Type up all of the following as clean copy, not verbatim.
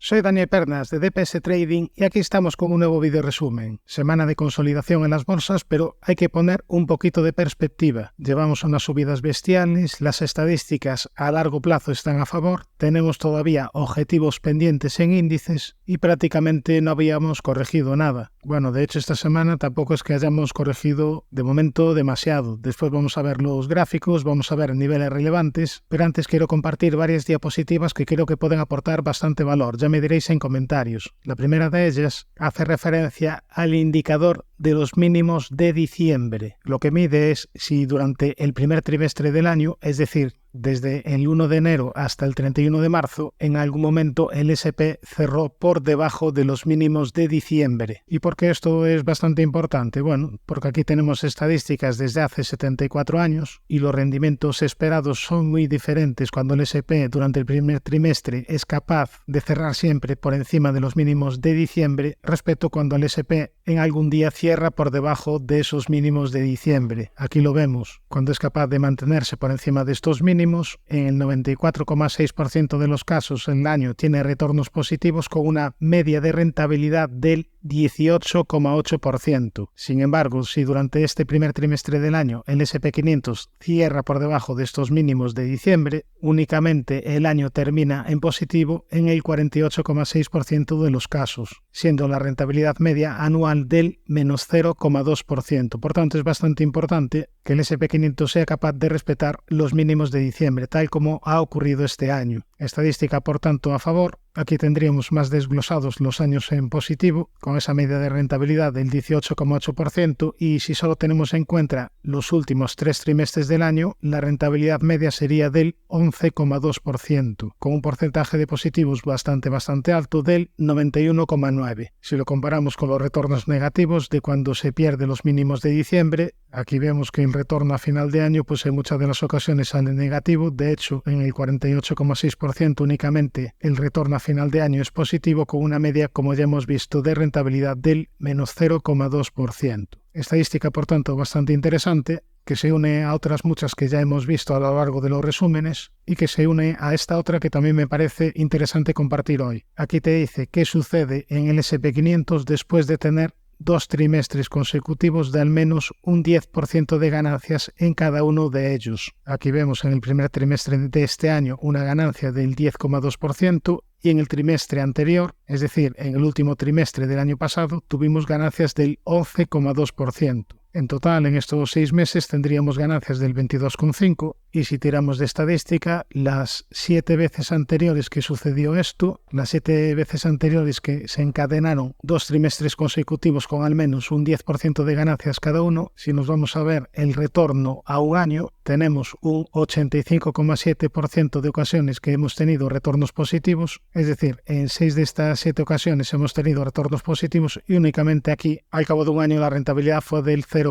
Soy Daniel Pernas de DPS Trading y aquí estamos con un nuevo video resumen. Semana de consolidación en las bolsas, pero hay que poner un poquito de perspectiva. Llevamos unas subidas bestiales, las estadísticas a largo plazo están a favor, tenemos todavía objetivos pendientes en índices y prácticamente no habíamos corregido nada. Bueno, de hecho esta semana tampoco es que hayamos corregido de momento demasiado. Después vamos a ver los gráficos, vamos a ver niveles relevantes, pero antes quiero compartir varias diapositivas que creo que pueden aportar bastante valor. Ya me diréis en comentarios. La primera de ellas hace referencia al indicador de los mínimos de diciembre. Lo que mide es si durante el primer trimestre del año, es decir, desde el 1 de enero hasta el 31 de marzo, en algún momento el S&P cerró por debajo de los mínimos de diciembre. ¿Y por qué esto es bastante importante? Bueno, porque aquí tenemos estadísticas desde hace 74 años y los rendimientos esperados son muy diferentes cuando el S&P durante el primer trimestre es capaz de cerrar siempre por encima de los mínimos de diciembre respecto cuando el S&P en algún día cierra por debajo de esos mínimos de diciembre. Aquí lo vemos, cuando es capaz de mantenerse por encima de estos mínimos, en el 94,6% de los casos el año tiene retornos positivos con una media de rentabilidad del 18,8%. Sin embargo, si durante este primer trimestre del año el S&P 500 cierra por debajo de estos mínimos de diciembre, únicamente el año termina en positivo en el 48,6% de los casos, siendo la rentabilidad media anual del menos 0,2%. Por tanto, es bastante importante que el S&P 500 sea capaz de respetar los mínimos de diciembre, tal como ha ocurrido este año. Estadística, por tanto, a favor. Aquí tendríamos más desglosados los años en positivo, con esa media de rentabilidad del 18,8%, y si solo tenemos en cuenta los últimos 3 trimestres del año, la rentabilidad media sería del 11,2%, con un porcentaje de positivos bastante alto del 91,9%. Si lo comparamos con los retornos negativos de cuando se pierde los mínimos de diciembre, aquí vemos que el retorno a final de año pues en muchas de las ocasiones sale negativo. De hecho, en el 48,6% únicamente el retorno a final de año es positivo, con una media, como ya hemos visto, de rentabilidad del menos 0,2%. Estadística, por tanto, bastante interesante, que se une a otras muchas que ya hemos visto a lo largo de los resúmenes y que se une a esta otra que también me parece interesante compartir hoy. Aquí te dice qué sucede en el S&P 500 después de tener 2 trimestres consecutivos de al menos un 10% de ganancias en cada uno de ellos. Aquí vemos en el primer trimestre de este año una ganancia del 10,2% y en el trimestre anterior, es decir, en el último trimestre del año pasado, tuvimos ganancias del 11,2%. En total, en estos 6 meses tendríamos ganancias del 22,5% y si tiramos de estadística, las 7 veces anteriores que sucedió esto, las 7 veces anteriores que se encadenaron 2 trimestres consecutivos con al menos un 10% de ganancias cada uno, si nos vamos a ver el retorno a un año, tenemos un 85,7% de ocasiones que hemos tenido retornos positivos, es decir, en 6 de estas 7 ocasiones hemos tenido retornos positivos y únicamente aquí, al cabo de un año, la rentabilidad fue del 0%.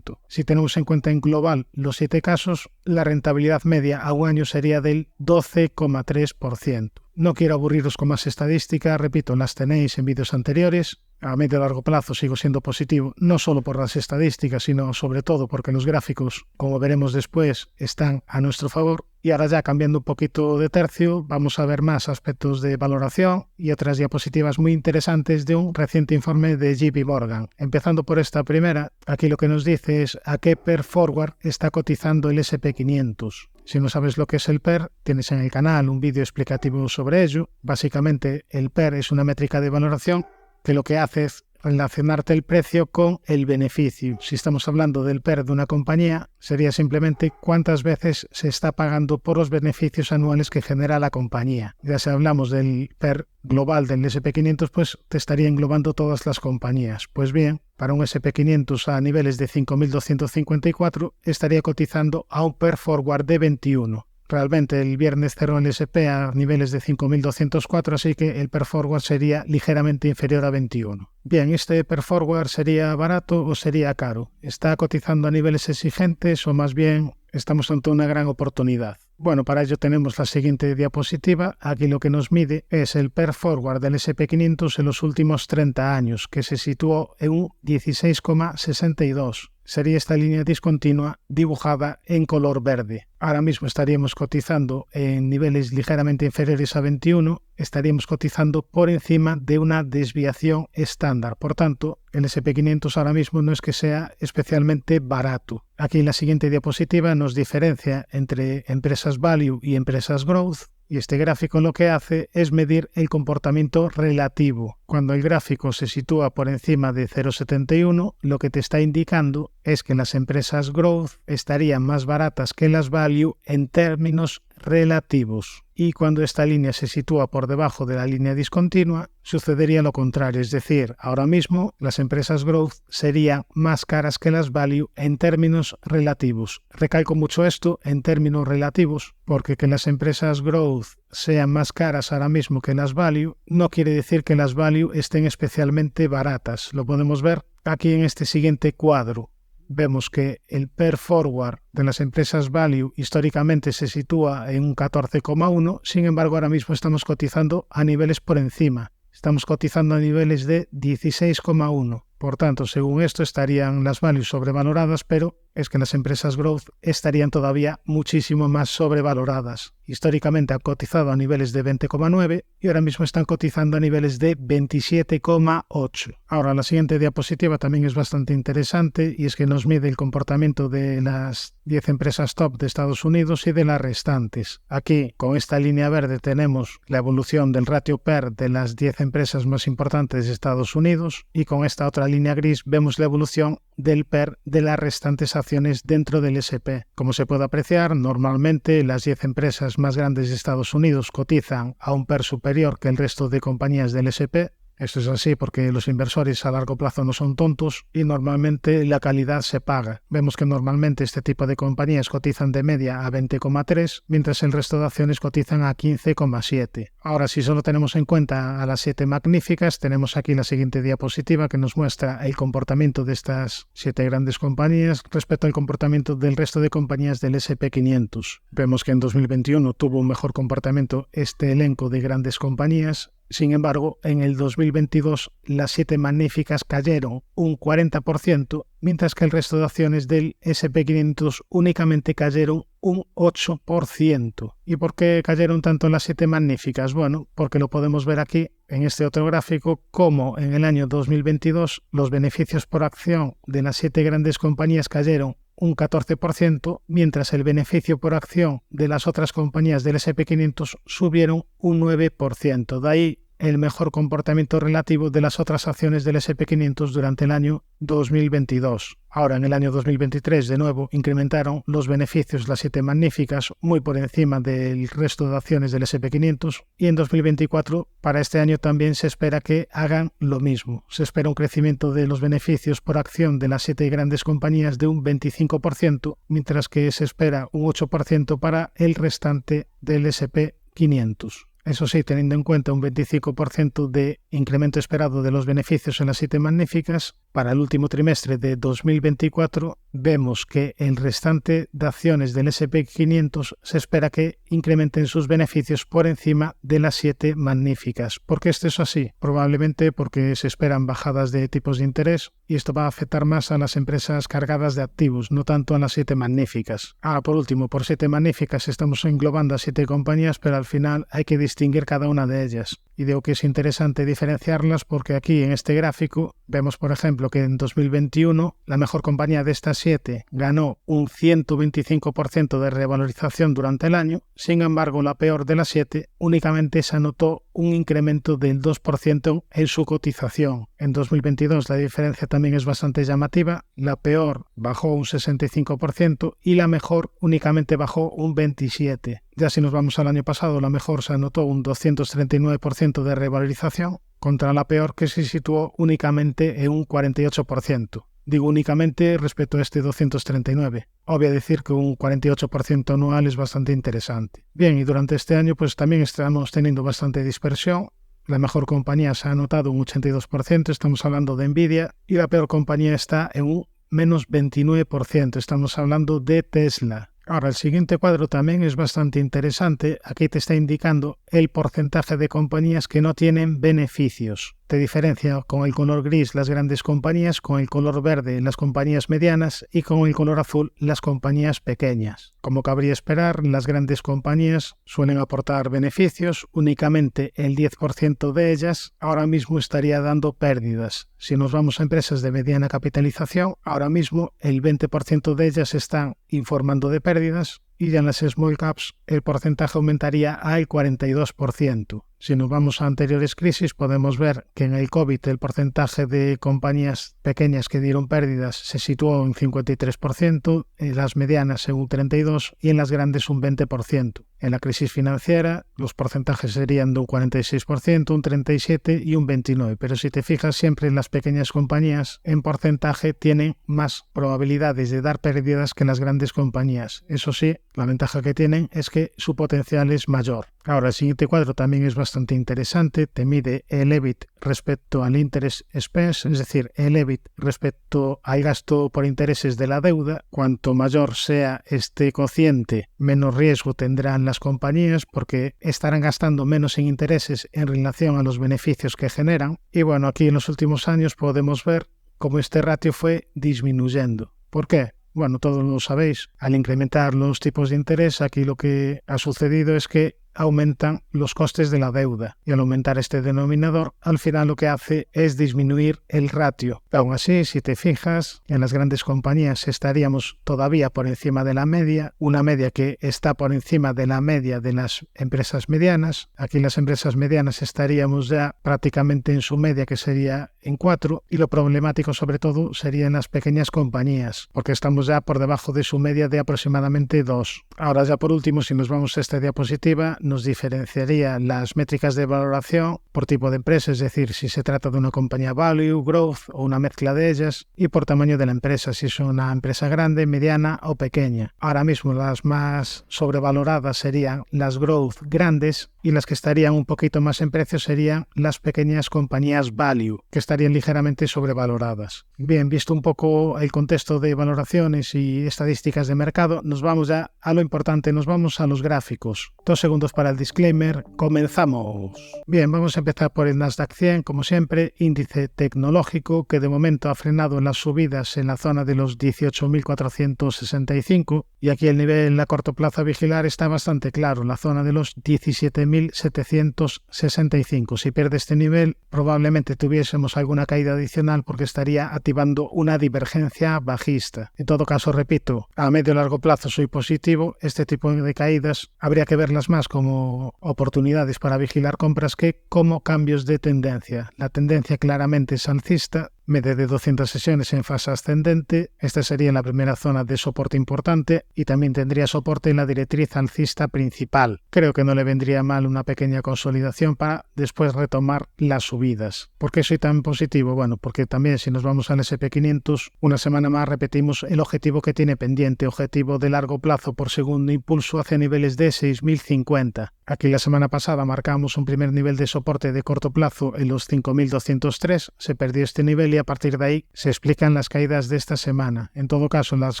Si tenemos en cuenta en global los 7 casos, la rentabilidad media a un año sería del 12,3%. No quiero aburriros con más estadísticas, repito, las tenéis en vídeos anteriores. A medio y largo plazo sigo siendo positivo, no solo por las estadísticas, sino sobre todo porque los gráficos, como veremos después, están a nuestro favor. Y ahora ya cambiando un poquito de tercio, vamos a ver más aspectos de valoración y otras diapositivas muy interesantes de un reciente informe de JP Morgan. Empezando por esta primera, aquí lo que nos dice es a qué pair forward está cotizando el S&P 500. Si no sabes lo que es el PER, tienes en el canal un vídeo explicativo sobre ello. Básicamente, el PER es una métrica de valoración que lo que hace es relacionarte el precio con el beneficio. Si estamos hablando del PER de una compañía, sería simplemente cuántas veces se está pagando por los beneficios anuales que genera la compañía. Ya si hablamos del PER global del S&P 500, pues te estaría englobando todas las compañías. Pues bien, para un S&P 500 a niveles de 5.254 estaría cotizando a un PER forward de 21. Realmente el viernes cerró el S&P a niveles de 5.204, así que el PER forward sería ligeramente inferior a 21. Bien, ¿este PER forward sería barato o sería caro? ¿Está cotizando a niveles exigentes o más bien estamos ante una gran oportunidad? Bueno, para ello tenemos la siguiente diapositiva. Aquí lo que nos mide es el PER forward del S&P 500 en los últimos 30 años, que se situó en un 16,62. sería esta línea discontinua dibujada en color verde. Ahora mismo estaríamos cotizando en niveles ligeramente inferiores a 21, estaríamos cotizando por encima de una desviación estándar. Por tanto, el S&P 500 ahora mismo no es que sea especialmente barato. Aquí en la siguiente diapositiva nos diferencia entre empresas value y empresas growth. Y este gráfico lo que hace es medir el comportamiento relativo. Cuando el gráfico se sitúa por encima de 0,71, lo que te está indicando es que las empresas growth estarían más baratas que las value en términos relativos. Y cuando esta línea se sitúa por debajo de la línea discontinua, sucedería lo contrario, es decir, ahora mismo las empresas growth serían más caras que las value en términos relativos. Recalco mucho esto en términos relativos, porque que las empresas growth sean más caras ahora mismo que las value no quiere decir que las value estén especialmente baratas. Lo podemos ver aquí en este siguiente cuadro. Vemos que el PER forward de las empresas value históricamente se sitúa en un 14,1, sin embargo ahora mismo estamos cotizando a niveles por encima. Estamos cotizando a niveles de 16,1. Por tanto, según esto estarían las values sobrevaloradas, pero es que las empresas growth estarían todavía muchísimo más sobrevaloradas. Históricamente han cotizado a niveles de 20,9 y ahora mismo están cotizando a niveles de 27,8. Ahora, la siguiente diapositiva también es bastante interesante y es que nos mide el comportamiento de las 10 empresas top de Estados Unidos y de las restantes. Aquí, con esta línea verde, tenemos la evolución del ratio PER de las 10 empresas más importantes de Estados Unidos y con esta otra línea gris vemos la evolución del PER de las restantes acciones dentro del S&P. Como se puede apreciar, normalmente las 10 empresas más grandes de Estados Unidos cotizan a un PER superior que el resto de compañías del S&P. Esto es así porque los inversores a largo plazo no son tontos y normalmente la calidad se paga. Vemos que normalmente este tipo de compañías cotizan de media a 20,3, mientras el resto de acciones cotizan a 15,7. Ahora, si solo tenemos en cuenta a las 7 magníficas, tenemos aquí la siguiente diapositiva que nos muestra el comportamiento de estas 7 grandes compañías respecto al comportamiento del resto de compañías del S&P 500. Vemos que en 2021 tuvo un mejor comportamiento este elenco de grandes compañías. Sin embargo, en el 2022 las 7 magníficas cayeron un 40%, mientras que el resto de acciones del S&P 500 únicamente cayeron un 8%. ¿Y por qué cayeron tanto las 7 magníficas? Bueno, porque lo podemos ver aquí en este otro gráfico, como en el año 2022 los beneficios por acción de las 7 grandes compañías cayeron un 14%, mientras el beneficio por acción de las otras compañías del S&P 500 subieron un 9%. De ahí el mejor comportamiento relativo de las otras acciones del S&P 500 durante el año 2022. Ahora, en el año 2023, de nuevo, incrementaron los beneficios las 7 magníficas muy por encima del resto de acciones del S&P 500 y en 2024, para este año también se espera que hagan lo mismo. Se espera un crecimiento de los beneficios por acción de las 7 grandes compañías de un 25%, mientras que se espera un 8% para el restante del S&P 500. Eso sí, teniendo en cuenta un 25% de incremento esperado de los beneficios en las 7 magníficas, para el último trimestre de 2024 vemos que el restante de acciones del S&P 500 se espera que incrementen sus beneficios por encima de las 7 magníficas. ¿Por qué esto es así? Probablemente porque se esperan bajadas de tipos de interés y esto va a afectar más a las empresas cargadas de activos, no tanto a las 7 magníficas. Ahora, por último, por 7 magníficas estamos englobando a 7 compañías, pero al final hay que distinguir cada una de ellas. Y digo que es interesante diferenciarlas porque aquí en este gráfico vemos, por ejemplo, que en 2021 la mejor compañía de estas 7 ganó un 125% de revalorización durante el año. Sin embargo, la peor de las 7 únicamente se anotó un incremento del 2% en su cotización. En 2022 la diferencia también es bastante llamativa. La peor bajó un 65% y la mejor únicamente bajó un 27%. Ya si nos vamos al año pasado, la mejor se anotó un 239% de revalorización contra la peor que se situó únicamente en un 48%. Digo únicamente respecto a este 239. Obvio decir que un 48% anual es bastante interesante. Bien, y durante este año pues también estamos teniendo bastante dispersión. La mejor compañía se ha anotado un 82%, estamos hablando de Nvidia, y la peor compañía está en un menos 29%, estamos hablando de Tesla. Ahora, el siguiente cuadro también es bastante interesante. Aquí te está indicando el porcentaje de compañías que no tienen beneficios. te diferencia con el color gris las grandes compañías, con el color verde las compañías medianas y con el color azul las compañías pequeñas. Como cabría esperar, las grandes compañías suelen aportar beneficios, únicamente el 10% de ellas ahora mismo estaría dando pérdidas. Si nos vamos a empresas de mediana capitalización, ahora mismo el 20% de ellas están informando de pérdidas y ya en las small caps el porcentaje aumentaría al 42%. Si nos vamos a anteriores crisis, podemos ver que en el COVID el porcentaje de compañías pequeñas que dieron pérdidas se situó en 53%, en las medianas en un 32% y en las grandes un 20%. En la crisis financiera los porcentajes serían de un 46%, un 37% y un 29%, pero si te fijas siempre las pequeñas compañías en porcentaje tienen más probabilidades de dar pérdidas que las grandes compañías. Eso sí, la ventaja que tienen es que su potencial es mayor. Ahora, el siguiente cuadro también es bastante interesante, te mide el EBIT respecto al interest expense, es decir, el EBIT respecto al gasto por intereses de la deuda. Cuanto mayor sea este cociente, menos riesgo tendrán las compañías porque estarán gastando menos en intereses en relación a los beneficios que generan. Y bueno, aquí en los últimos años podemos ver cómo este ratio fue disminuyendo. ¿Por qué? Bueno, todos lo sabéis, al incrementar los tipos de interés, aquí lo que ha sucedido es que aumentan los costes de la deuda y al aumentar este denominador, al final lo que hace es disminuir el ratio. Aún así, si te fijas, en las grandes compañías estaríamos todavía por encima de la media, una media que está por encima de la media de las empresas medianas. Aquí en las empresas medianas estaríamos ya prácticamente en su media, que sería en 4, y lo problemático sobre todo sería en las pequeñas compañías, porque estamos ya por debajo de su media de aproximadamente 2. Ahora ya por último, si nos vamos a esta diapositiva, nos diferenciaría las métricas de valoración por tipo de empresa, es decir, si se trata de una compañía value, growth o una mezcla de ellas, y por tamaño de la empresa, si es una empresa grande, mediana o pequeña. Ahora mismo las más sobrevaloradas serían las growth grandes y las que estarían un poquito más en precio serían las pequeñas compañías value, que estarían ligeramente sobrevaloradas. Bien, visto un poco el contexto de valoraciones y estadísticas de mercado, nos vamos ya a lo importante, nos vamos a los gráficos. 2 segundos para el disclaimer, comenzamos. Bien, vamos a empezar por el Nasdaq 100, como siempre, índice tecnológico que de momento ha frenado las subidas en la zona de los 18.465 y aquí el nivel a corto plazo a vigilar está bastante claro, la zona de los 17.765. Si pierde este nivel, probablemente tuviésemos alguna caída adicional porque estaría activando una divergencia bajista. En todo caso, repito, a medio y largo plazo soy positivo. Este tipo de caídas habría que verlas más como oportunidades para vigilar compras que como cambios de tendencia. La tendencia claramente es alcista, media de 200 sesiones en fase ascendente. Esta sería la primera zona de soporte importante y también tendría soporte en la directriz alcista principal. Creo que no le vendría mal una pequeña consolidación para después retomar las subidas. ¿Por qué soy tan positivo? Bueno, porque también si nos vamos al SP500, una semana más repetimos el objetivo que tiene pendiente, objetivo de largo plazo por segundo impulso hacia niveles de 6.050. Aquí la semana pasada marcamos un primer nivel de soporte de corto plazo en los 5.203, se perdió este nivel y a partir de ahí se explican las caídas de esta semana. En todo caso, las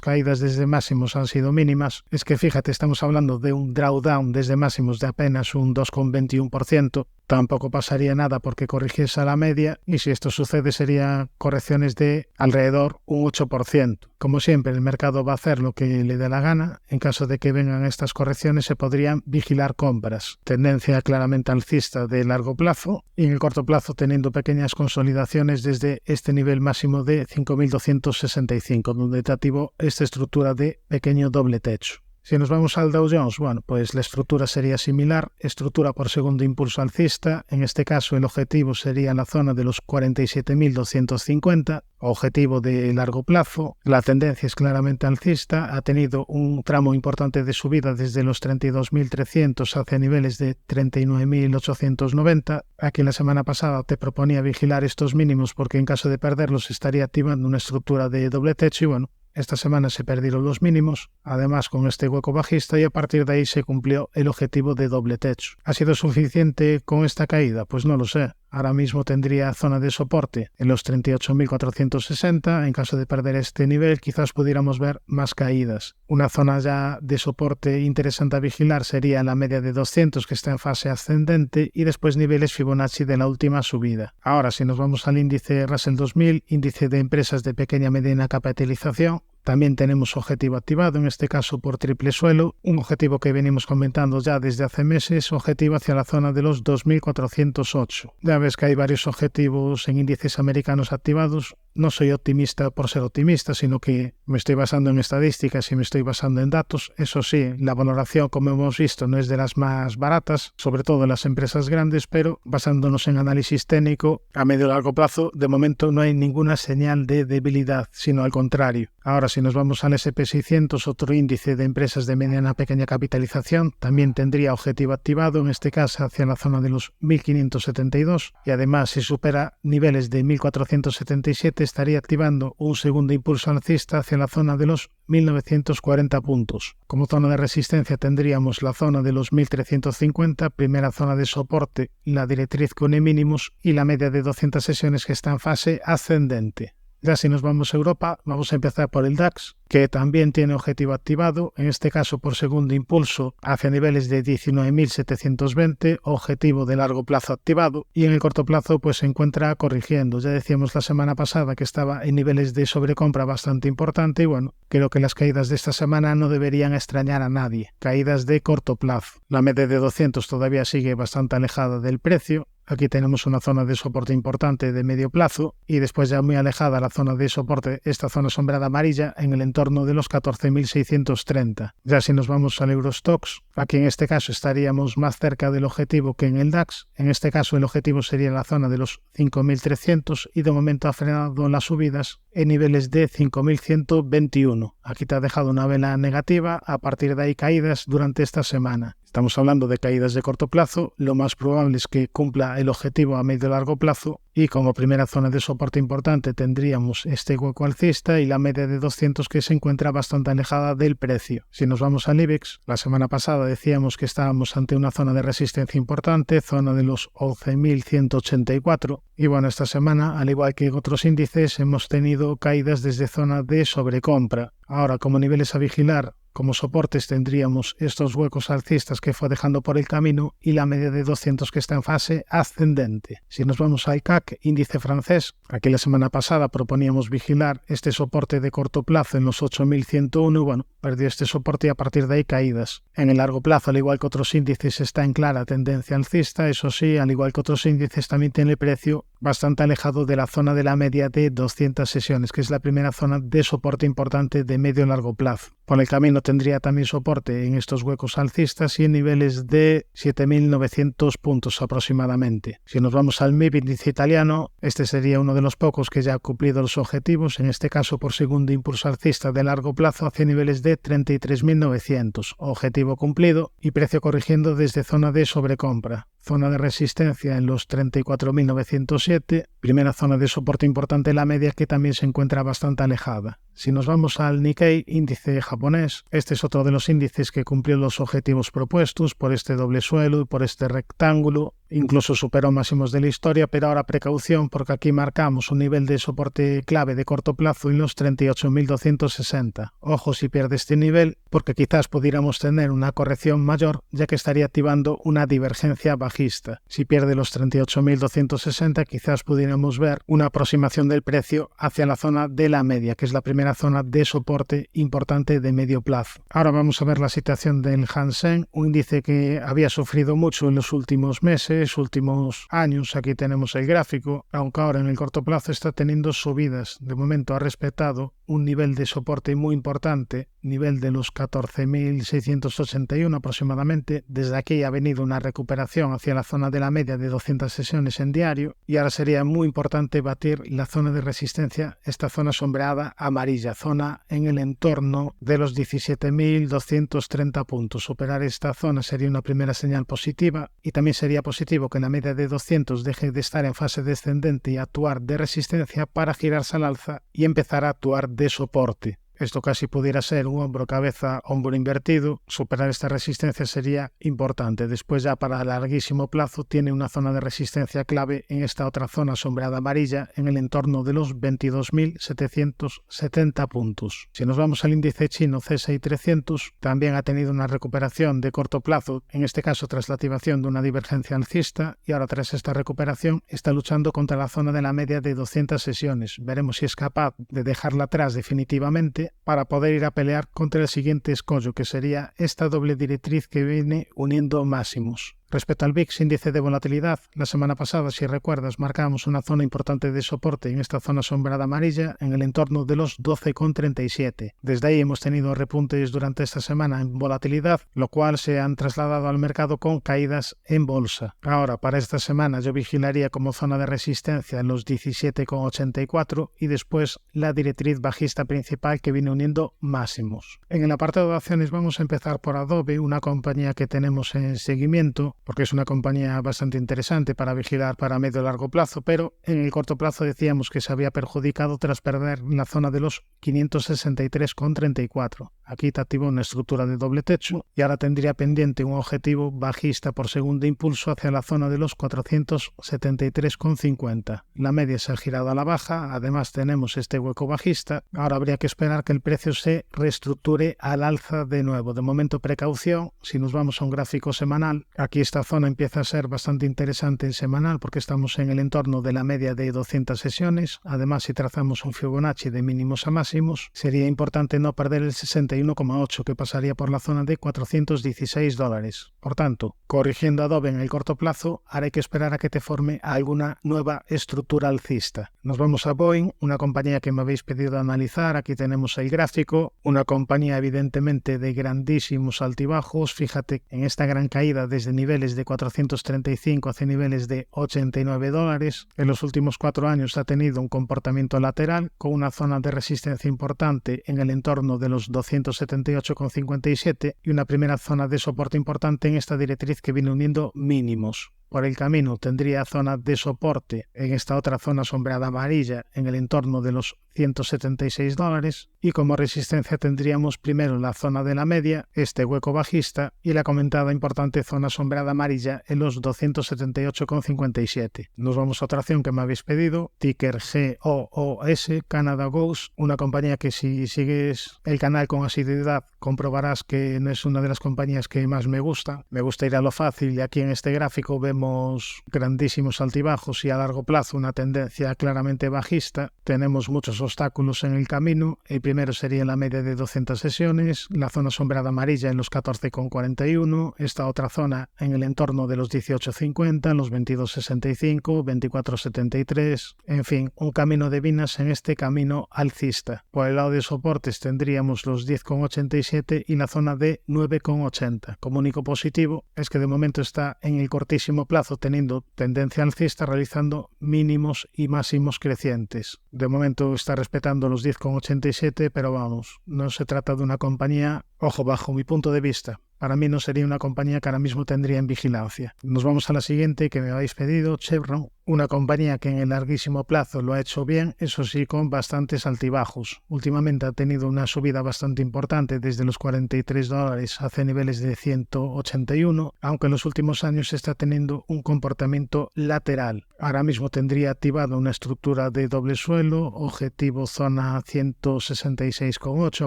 caídas desde máximos han sido mínimas. Es que fíjate, estamos hablando de un drawdown desde máximos de apenas un 2,21%. Tampoco pasaría nada porque corrigiese a la media y si esto sucede serían correcciones de alrededor un 8%. Como siempre, el mercado va a hacer lo que le dé la gana. En caso de que vengan estas correcciones se podrían vigilar compras. Tendencia claramente alcista de largo plazo y en el corto plazo teniendo pequeñas consolidaciones desde este nivel máximo de 5.265, donde te activó esta estructura de pequeño doble techo. Si nos vamos al Dow Jones, bueno, pues la estructura sería similar, estructura por segundo impulso alcista, en este caso el objetivo sería la zona de los 47.250, objetivo de largo plazo, la tendencia es claramente alcista, ha tenido un tramo importante de subida desde los 32.300 hacia niveles de 39.890, aquí la semana pasada te proponía vigilar estos mínimos porque en caso de perderlos estaría activando una estructura de doble techo y bueno, esta semana se perdieron los mínimos, además con este hueco bajista y a partir de ahí se cumplió el objetivo de doble techo. ¿Ha sido suficiente con esta caída? Pues no lo sé. Ahora mismo tendría zona de soporte en los 38.460. En caso de perder este nivel, quizás pudiéramos ver más caídas. Una zona ya de soporte interesante a vigilar sería la media de 200, que está en fase ascendente, y después niveles Fibonacci de la última subida. Ahora, si nos vamos al índice Russell 2000, índice de empresas de pequeña y mediana capitalización, también tenemos objetivo activado, en este caso por triple suelo, un objetivo que venimos comentando ya desde hace meses, objetivo hacia la zona de los 2.408. Ya ves que hay varios objetivos en índices americanos activados. No soy optimista por ser optimista, sino que me estoy basando en estadísticas y me estoy basando en datos. Eso sí, la valoración, como hemos visto, no es de las más baratas, sobre todo en las empresas grandes, pero basándonos en análisis técnico, a medio y largo plazo, de momento no hay ninguna señal de debilidad, sino al contrario. Ahora, si nos vamos al S&P 600, otro índice de empresas de mediana a pequeña capitalización, también tendría objetivo activado, en este caso hacia la zona de los 1.572, y además si supera niveles de 1.477, estaría activando un segundo impulso alcista hacia la zona de los 1.940 puntos. Como zona de resistencia tendríamos la zona de los 1.350, primera zona de soporte, la directriz con E mínimos y la media de 200 sesiones que está en fase ascendente. Ya si nos vamos a Europa, vamos a empezar por el DAX, que también tiene objetivo activado, en este caso por segundo impulso hacia niveles de 19.720, objetivo de largo plazo activado, y en el corto plazo pues se encuentra corrigiendo. Ya decíamos la semana pasada que estaba en niveles de sobrecompra bastante importante y bueno, creo que las caídas de esta semana no deberían extrañar a nadie. Caídas de corto plazo. La media de 200 todavía sigue bastante alejada del precio. Aquí tenemos una zona de soporte importante de medio plazo y después ya muy alejada la zona de soporte, esta zona sombreada amarilla en el entorno de los 14.630. Ya si nos vamos al Eurostoxx, aquí en este caso estaríamos más cerca del objetivo que en el DAX. En este caso el objetivo sería la zona de los 5.300 y de momento ha frenado las subidas en niveles de 5.121. Aquí te ha dejado una vela negativa, a partir de ahí caídas durante esta semana. Estamos hablando de caídas de corto plazo, lo más probable es que cumpla el objetivo a medio y largo plazo y como primera zona de soporte importante tendríamos este hueco alcista y la media de 200 que se encuentra bastante alejada del precio. Si nos vamos al IBEX, la semana pasada decíamos que estábamos ante una zona de resistencia importante, zona de los 11.184 y bueno, esta semana, al igual que en otros índices, hemos tenido caídas desde zona de sobrecompra. Ahora, como niveles a vigilar, como soportes tendríamos estos huecos alcistas que fue dejando por el camino y la media de 200 que está en fase ascendente. Si nos vamos al CAC, índice francés, aquí la semana pasada proponíamos vigilar este soporte de corto plazo en los 8.101 y bueno, perdió este soporte y a partir de ahí caídas. En el largo plazo, al igual que otros índices, está en clara tendencia alcista, eso sí, al igual que otros índices también tiene el precio bastante alejado de la zona de la media de 200 sesiones, que es la primera zona de soporte importante de medio y largo plazo. Por el camino tendría también soporte en estos huecos alcistas y en niveles de 7.900 puntos aproximadamente. Si nos vamos al MIB índice italiano, este sería uno de los pocos que ya ha cumplido los objetivos, en este caso por segundo impulso alcista de largo plazo hacia niveles de 33.900, objetivo cumplido y precio corrigiendo desde zona de sobrecompra. Zona de resistencia en los 34.907, primera zona de soporte importante la media que también se encuentra bastante alejada. Si nos vamos al Nikkei, índice japonés, este es otro de los índices que cumplió los objetivos propuestos por este doble suelo y por este rectángulo. Incluso superó máximos de la historia, pero ahora precaución porque aquí marcamos un nivel de soporte clave de corto plazo en los 38.260. Ojo si pierde este nivel porque quizás pudiéramos tener una corrección mayor ya que estaría activando una divergencia bajista. Si pierde los 38.260 quizás pudiéramos ver una aproximación del precio hacia la zona de la media, que es la primera zona de soporte importante de medio plazo. Ahora vamos a ver la situación del Hang Seng, un índice que había sufrido mucho en los últimos meses, últimos años. Aquí tenemos el gráfico, aunque ahora en el corto plazo está teniendo subidas. De momento ha respetado un nivel de soporte muy importante, nivel de los 14.681 aproximadamente. Desde aquí ha venido una recuperación hacia la zona de la media de 200 sesiones en diario y ahora sería muy importante batir la zona de resistencia, esta zona sombreada amarilla, zona en el entorno de los 17.230 puntos. Superar esta zona sería una primera señal positiva y también sería positivo que la media de 200 deje de estar en fase descendente y actuar de resistencia para girarse al alza y empezar a actuar de soporte. Esto casi pudiera ser un hombro, cabeza, hombro invertido. Superar esta resistencia sería importante. Después ya para larguísimo plazo tiene una zona de resistencia clave en esta otra zona sombreada amarilla en el entorno de los 22.770 puntos. Si nos vamos al índice chino CSI 300, también ha tenido una recuperación de corto plazo, en este caso tras la activación de una divergencia alcista, y ahora tras esta recuperación está luchando contra la zona de la media de 200 sesiones. Veremos si es capaz de dejarla atrás definitivamente para poder ir a pelear contra el siguiente escollo, que sería esta doble directriz que viene uniendo máximos. Respecto al VIX índice de volatilidad, la semana pasada, si recuerdas, marcamos una zona importante de soporte en esta zona sombreada amarilla en el entorno de los 12,37. Desde ahí hemos tenido repuntes durante esta semana en volatilidad, lo cual se han trasladado al mercado con caídas en bolsa. Ahora, para esta semana yo vigilaría como zona de resistencia en los 17,84 y después la directriz bajista principal que viene uniendo máximos. En el apartado de acciones vamos a empezar por Adobe, una compañía que tenemos en seguimiento, porque es una compañía bastante interesante para vigilar para medio y largo plazo, pero en el corto plazo decíamos que se había perjudicado tras perder la zona de los 563,34. Aquí te activó una estructura de doble techo y ahora tendría pendiente un objetivo bajista por segundo impulso hacia la zona de los 473,50. La media se ha girado a la baja, además tenemos este hueco bajista. Ahora habría que esperar que el precio se reestructure al alza de nuevo. De momento precaución. Si nos vamos a un gráfico semanal, aquí esta zona empieza a ser bastante interesante en semanal porque estamos en el entorno de la media de 200 sesiones. Además, si trazamos un Fibonacci de mínimos a máximos, sería importante no perder el 61,8 que pasaría por la zona de $416. Por tanto, corrigiendo Adobe en el corto plazo, haré que esperar a que te forme alguna nueva estructura alcista. Nos vamos a Boeing, una compañía que me habéis pedido analizar. Aquí tenemos el gráfico, una compañía evidentemente de grandísimos altibajos. Fíjate en esta gran caída desde niveles de 435 hacia niveles de $89. En los últimos 4 años ha tenido un comportamiento lateral con una zona de resistencia importante en el entorno de los 278,57 y una primera zona de soporte importante en esta directriz que viene uniendo mínimos. Por el camino tendría zona de soporte en esta otra zona sombreada amarilla en el entorno de los $176 y como resistencia tendríamos primero la zona de la media, este hueco bajista y la comentada importante zona sombreada amarilla en los 278,57. Nos vamos a otra acción que me habéis pedido, ticker GOOS, Canada Goose, una compañía que si sigues el canal con asiduidad comprobarás que no es una de las compañías que más me gusta. Me gusta ir a lo fácil y aquí en este gráfico vemos grandísimos altibajos y a largo plazo una tendencia claramente bajista. Tenemos muchos obstáculos en el camino. El primero sería la media de 200 sesiones, la zona sombreada amarilla en los 14,41, esta otra zona en el entorno de los 18,50, los 22,65, 24,73, en fin, un camino de vinas en este camino alcista. Por el lado de soportes tendríamos los 10,87 y la zona de 9,80. Como único positivo es que de momento está en el cortísimo plazo teniendo tendencia alcista realizando mínimos y máximos crecientes. De momento está respetando los 10,87, pero vamos, no se trata de una compañía, ojo, bajo mi punto de vista, para mí no sería una compañía que ahora mismo tendría en vigilancia. Nos vamos a la siguiente que me habéis pedido, Chevron, una compañía que en el larguísimo plazo lo ha hecho bien, eso sí, con bastantes altibajos. Últimamente ha tenido una subida bastante importante desde los $43 hacia niveles de 181, aunque en los últimos años está teniendo un comportamiento lateral. Ahora mismo tendría activado una estructura de doble suelo, objetivo zona 166,8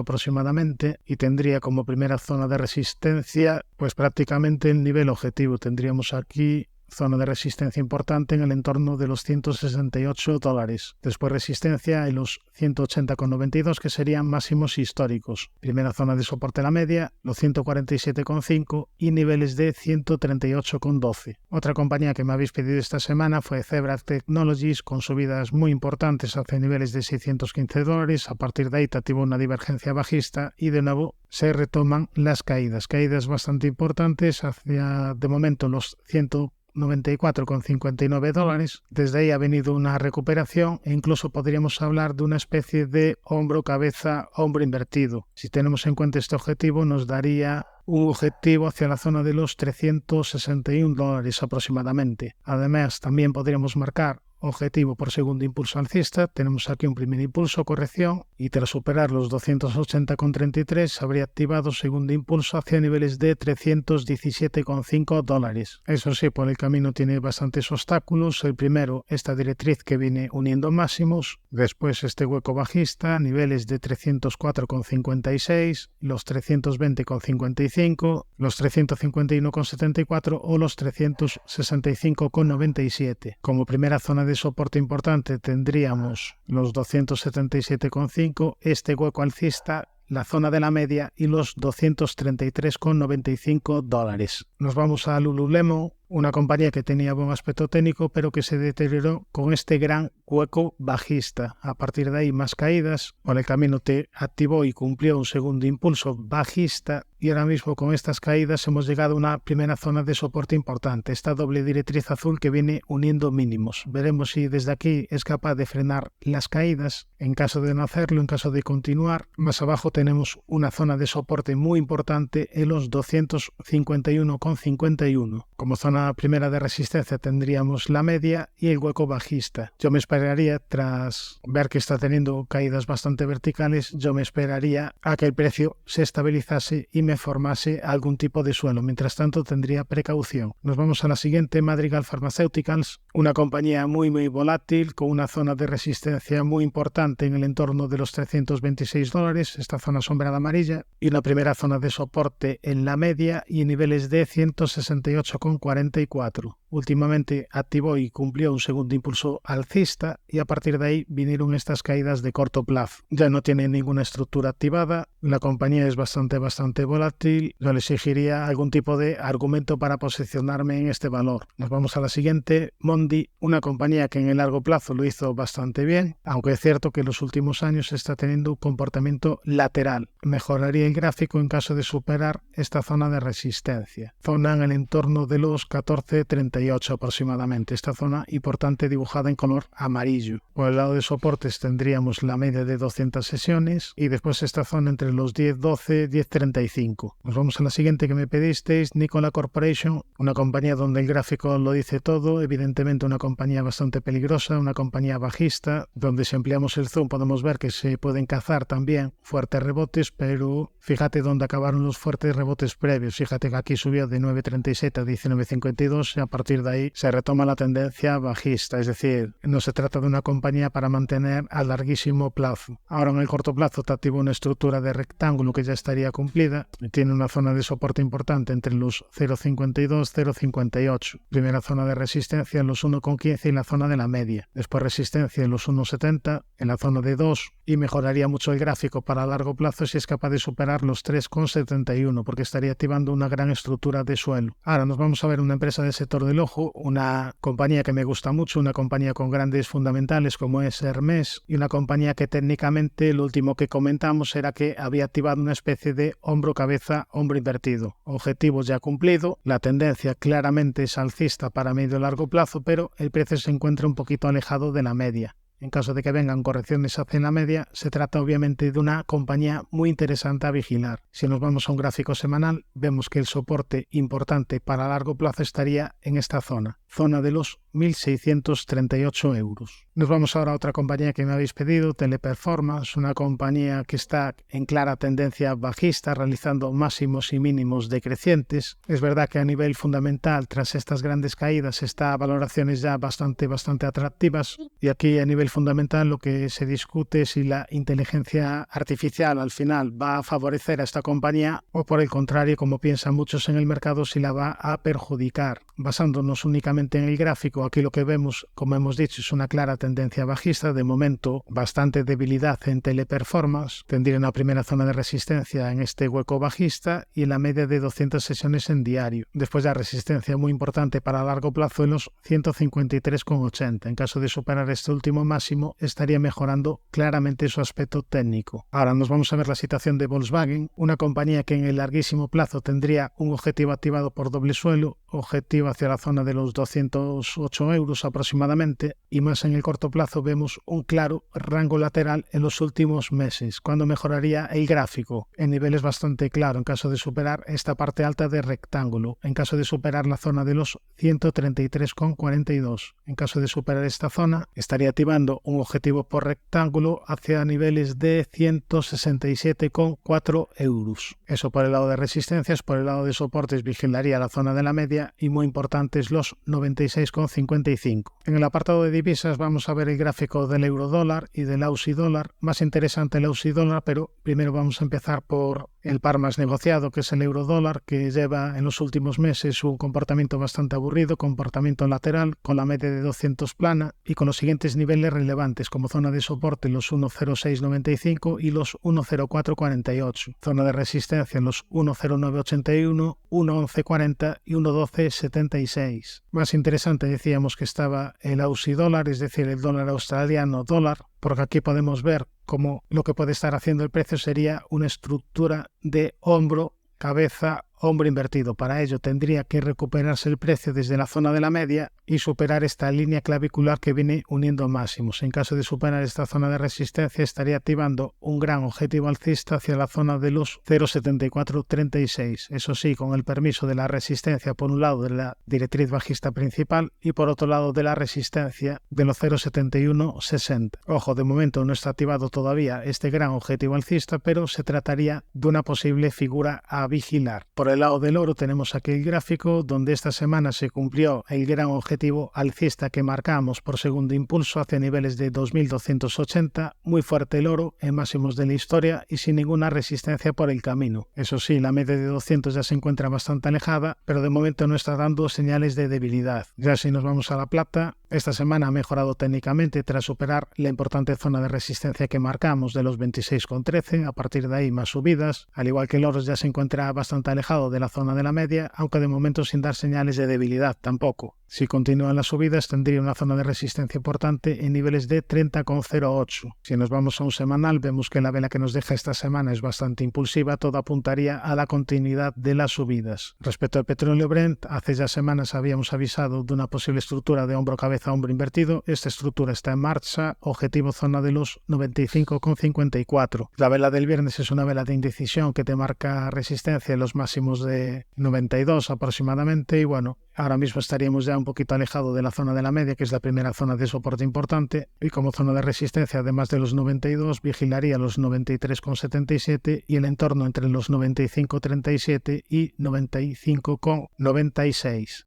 aproximadamente, y tendría como primera zona de resistencia pues prácticamente el nivel objetivo. Tendríamos aquí zona de resistencia importante en el entorno de los $168. Después resistencia en los 180,92 que serían máximos históricos. Primera zona de soporte la media, los 147,5 y niveles de 138,12. Otra compañía que me habéis pedido esta semana fue Zebra Technologies con subidas muy importantes hacia niveles de $615. A partir de ahí te activó una divergencia bajista y de nuevo se retoman las caídas bastante importantes hacia de momento los 194,59. Desde ahí ha venido una recuperación e incluso podríamos hablar de una especie de hombro, cabeza, hombro invertido. Si tenemos en cuenta este objetivo nos daría un objetivo hacia la zona de los $361 aproximadamente. Además también podríamos marcar objetivo por segundo impulso alcista. Tenemos aquí un primer impulso, corrección y tras superar los 280,33 habría activado segundo impulso hacia niveles de $317,5. Eso sí, por el camino tiene bastantes obstáculos. El primero, esta directriz que viene uniendo máximos, después este hueco bajista, niveles de 304,56, los 320,55, los 351,74 o los 365,97. Como primera zona de soporte importante tendríamos los 277,5, este hueco alcista, la zona de la media y los $233,95. Nos vamos a Lululemon, una compañía que tenía buen aspecto técnico pero que se deterioró con este gran hueco bajista. A partir de ahí más caídas, por el camino te activó y cumplió un segundo impulso bajista y ahora mismo con estas caídas hemos llegado a una primera zona de soporte importante, esta doble directriz azul que viene uniendo mínimos. Veremos si desde aquí es capaz de frenar las caídas. En caso de no hacerlo, en caso de continuar, más abajo tenemos una zona de soporte muy importante en los 251,51. Como zona primera de resistencia tendríamos la media y el hueco bajista. Yo me esperaría, tras ver que está teniendo caídas bastante verticales, yo me esperaría a que el precio se estabilizase y me formase algún tipo de suelo. Mientras tanto tendría precaución. Nos vamos a la siguiente, Madrigal Pharmaceuticals, una compañía muy volátil con una zona de resistencia muy importante en el entorno de los $326, esta zona sombreada amarilla, y una primera zona de soporte en la media y en niveles de 168,44. Últimamente activó y cumplió un segundo impulso alcista y a partir de ahí vinieron estas caídas de corto plazo. Ya no tiene ninguna estructura activada, la compañía es bastante volátil, yo le exigiría algún tipo de argumento para posicionarme en este valor. Nos vamos a la siguiente, Mondi, una compañía que en el largo plazo lo hizo bastante bien, aunque es cierto que en los últimos años está teniendo un comportamiento lateral. Mejoraría el gráfico en caso de superar esta zona de resistencia, zona en el entorno de los 14,38 aproximadamente, esta zona importante dibujada en color amarillo. Por el lado de soportes tendríamos la media de 200 sesiones y después esta zona entre los 10,12, 10,35. Nos vamos a la siguiente que me pedisteis, Nikola Corporation, una compañía donde el gráfico lo dice todo, evidentemente una compañía bastante peligrosa, una compañía bajista, donde si ampliamos el zoom podemos ver que se pueden cazar también fuertes rebotes, pero fíjate dónde acabaron los fuertes rebotes previos. Fíjate que aquí subió de 9,37 a 19,52 y a partir de ahí se retoma la tendencia bajista, es decir, no se trata de una compañía para mantener a larguísimo plazo. Ahora en el corto plazo te activa una estructura de rectángulo que ya estaría cumplida y tiene una zona de soporte importante entre los 0,52 y 0,58. Primera zona de resistencia en los 1,15 y la zona de la media. Después resistencia en los 1,70, en la zona de 2 y mejoraría mucho el gráfico para largo plazo si es capaz de superar los 3,71 porque estaría activando una gran estructura de suelo. Ahora nos vamos a ver una empresa del sector del ojo, una compañía que me gusta mucho, una compañía con grandes fundamentales como es Hermès y una compañía que técnicamente lo último que comentamos era que había activado una especie de hombro-cabeza, hombro invertido. Objetivo ya cumplido, la tendencia claramente es alcista para medio y largo plazo, pero el precio se encuentra un poquito alejado de la media. En caso de que vengan correcciones hacia la media, se trata obviamente de una compañía muy interesante a vigilar. Si nos vamos a un gráfico semanal, vemos que el soporte importante para largo plazo estaría en esta zona de los 1.638 euros. Nos vamos ahora a otra compañía que me habéis pedido, Teleperformance, una compañía que está en clara tendencia bajista, realizando máximos y mínimos decrecientes. Es verdad que a nivel fundamental, tras estas grandes caídas, está a valoraciones ya bastante atractivas y aquí a nivel fundamental lo que se discute es si la inteligencia artificial al final va a favorecer a esta compañía o por el contrario, como piensan muchos en el mercado, si la va a perjudicar. Basándonos únicamente en el gráfico, aquí lo que vemos, como hemos dicho, es una clara tendencia bajista, de momento bastante debilidad en Teleperformance, tendría una primera zona de resistencia en este hueco bajista y en la media de 200 sesiones en diario. Después la resistencia muy importante para largo plazo en los 153,80. En caso de superar este último máximo, estaría mejorando claramente su aspecto técnico. Ahora nos vamos a ver la situación de Volkswagen, una compañía que en el larguísimo plazo tendría un objetivo activado por doble suelo, objetivo hacia la zona de los 12 208 euros aproximadamente, y más en el corto plazo vemos un claro rango lateral en los últimos meses, cuando mejoraría el gráfico en niveles bastante claro en caso de superar esta parte alta de rectángulo, en caso de superar la zona de los 133,42. En caso de superar esta zona, estaría activando un objetivo por rectángulo hacia niveles de 167,4 euros. Eso por el lado de resistencias. Por el lado de soportes vigilaría la zona de la media y, muy importantes, los 96,55. En el apartado de divisas vamos a ver el gráfico del euro dólar y del aussie dólar. Más interesante el aussie dólar, pero primero vamos a empezar por el par más negociado, que es el euro dólar, que lleva en los últimos meses un comportamiento bastante aburrido, comportamiento lateral, con la media de 200 plana y con los siguientes niveles relevantes como zona de soporte los 1,0695 y los 1,0448, zona de resistencia en los 1,0981, 1,1140 y 1,1276. Más interesante decíamos que estaba el aussie dólar, es decir, el dólar australiano dólar, porque aquí podemos ver cómo lo que puede estar haciendo el precio sería una estructura de hombro, cabeza, hombro invertido. Para ello tendría que recuperarse el precio desde la zona de la media y superar esta línea clavicular que viene uniendo máximos. En caso de superar esta zona de resistencia, estaría activando un gran objetivo alcista hacia la zona de los 0,7436. Eso sí, con el permiso de la resistencia por un lado de la directriz bajista principal y por otro lado de la resistencia de los 0,7160. Ojo, de momento no está activado todavía este gran objetivo alcista, pero se trataría de una posible figura a vigilar. Por el lado del oro tenemos aquí el gráfico donde esta semana se cumplió el gran objetivo alcista que marcamos por segundo impulso hacia niveles de 2280, muy fuerte el oro en máximos de la historia y sin ninguna resistencia por el camino. Eso sí, la media de 200 ya se encuentra bastante alejada, pero de momento no está dando señales de debilidad. Ya si nos vamos a la plata, esta semana ha mejorado técnicamente tras superar la importante zona de resistencia que marcamos de los 26,13, a partir de ahí más subidas, al igual que el oro ya se encuentra bastante alejado de la zona de la media, aunque de momento sin dar señales de debilidad tampoco. Si continúan las subidas tendría una zona de resistencia importante en niveles de 30,08. Si nos vamos a un semanal vemos que la vela que nos deja esta semana es bastante impulsiva, todo apuntaría a la continuidad de las subidas. Respecto al petróleo Brent, hace ya semanas habíamos avisado de una posible estructura de hombro cabeza hombro invertido. Esta estructura está en marcha, objetivo zona de los 95,54. La vela del viernes es una vela de indecisión que te marca resistencia en los máximos de 92 aproximadamente y bueno, ahora mismo estaríamos ya un poquito alejado de la zona de la media, que es la primera zona de soporte importante, y como zona de resistencia, además de los 92, vigilaría los 93,77 y el entorno entre los 95,37 y 95,96.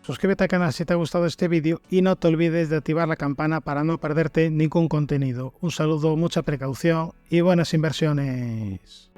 Suscríbete al canal si te ha gustado este vídeo y no te olvides de activar la campana para no perderte ningún contenido. Un saludo, mucha precaución y buenas inversiones.